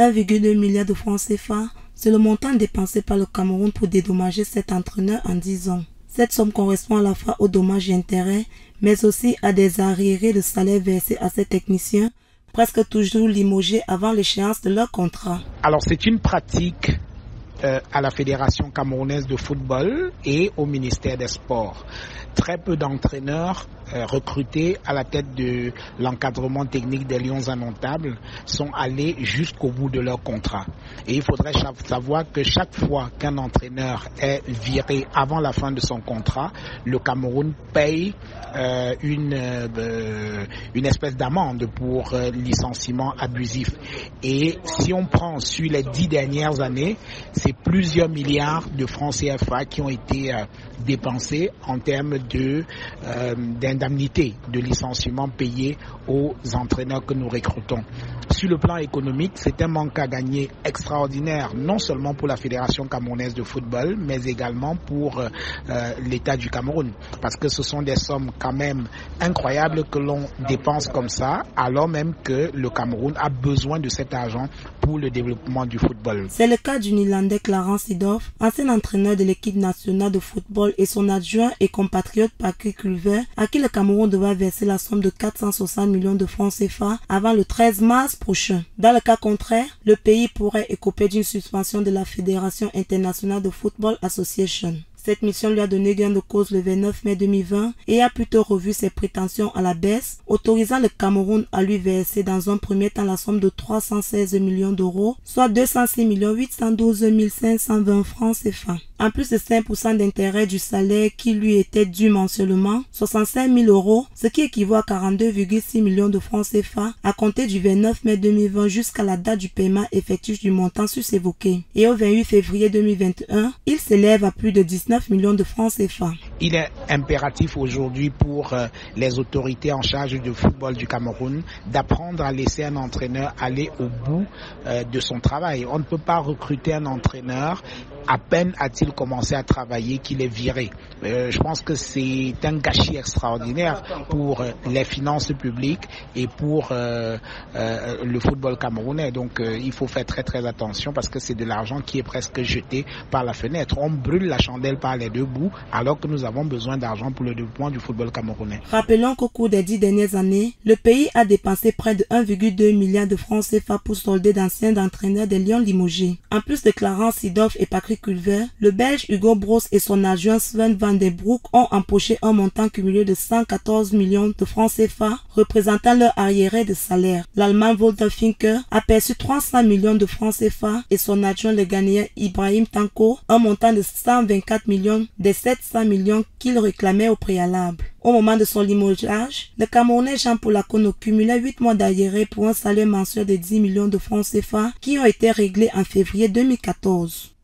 1,2 milliard de francs CFA, c'est le montant dépensé par le Cameroun pour dédommager cet entraîneur en 10 ans. Cette somme correspond à la fois aux dommages et intérêts, mais aussi à des arriérés de salaire versés à ces techniciens, presque toujours limogés avant l'échéance de leur contrat. Alors c'est une pratique à la Fédération camerounaise de football et au ministère des Sports. Très peu d'entraîneurs recrutés à la tête de l'encadrement technique des Lions indomptables sont allés jusqu'au bout de leur contrat. Et il faudrait savoir que chaque fois qu'un entraîneur est viré avant la fin de son contrat, le Cameroun paye une espèce d'amende pour licenciement abusif. Et si on prend sur les 10 dernières années, c'est plusieurs milliards de francs CFA qui ont été dépensés en termes d'indemnités de licenciement payées aux entraîneurs que nous recrutons. Sur le plan économique, c'est un manque à gagner extraordinaire, non seulement pour la Fédération camerounaise de football, mais également pour l'État du Cameroun. Parce que ce sont des sommes quand même incroyables que l'on dépense comme ça, alors même que le Cameroun a besoin de cet argent pour le développement du football. C'est le cas du Néerlandais Clarence Seedorf, ancien entraîneur de l'équipe nationale de football, et son adjoint et compatriote Patrick Kluivert, à qui le Cameroun devra verser la somme de 460 millions de francs CFA avant le 13 mars prochain. Dans le cas contraire, le pays pourrait écoper d'une suspension de la Fédération internationale de football Association. Cette mission lui a donné gain de cause le 29 mai 2020 et a plutôt revu ses prétentions à la baisse, autorisant le Cameroun à lui verser dans un premier temps la somme de 316 millions d'euros, soit 206 812 520 francs CFA. En plus de 5% d'intérêt du salaire qui lui était dû mensuellement, 65 000 euros, ce qui équivaut à 42,6 millions de francs CFA, à compter du 29 mai 2020 jusqu'à la date du paiement effectif du montant sus-évoqué. Et au 28 février 2021, il s'élève à plus de 19 millions de francs CFA. Il est impératif aujourd'hui pour les autorités en charge du football du Cameroun d'apprendre à laisser un entraîneur aller au bout de son travail. On ne peut pas recruter un entraîneur à peine a-t-il commencé à travailler qu'il est viré. Je pense que c'est un gâchis extraordinaire pour les finances publiques et pour le football camerounais. Donc il faut faire très très attention parce que c'est de l'argent qui est presque jeté par la fenêtre. On brûle la chandelle par les deux bouts alors que nous avons besoin d'argent pour le développement du football camerounais. Rappelons qu'au cours des 10 dernières années, le pays a dépensé près de 1,2 milliard de francs CFA pour solder d'anciens entraîneurs des Lions limogés. En plus de Clarence Seedorf et Patrick Kluivert, le Belge Hugo Broos et son adjoint Sven van den Broek ont empoché un montant cumulé de 114 millions de francs CFA, représentant leur arriéré de salaire. L'Allemand Walter Finker a perçu 300 millions de francs CFA et son adjoint le Ghanéen Ibrahim Tanko un montant de 124 millions des 700 millions qu'il réclamait au préalable. Au moment de son limogeage, le Camerounais Jean Paul Akono cumulait 8 mois d'arriéré pour un salaire mensuel de 10 millions de francs CFA qui ont été réglés en février 2014.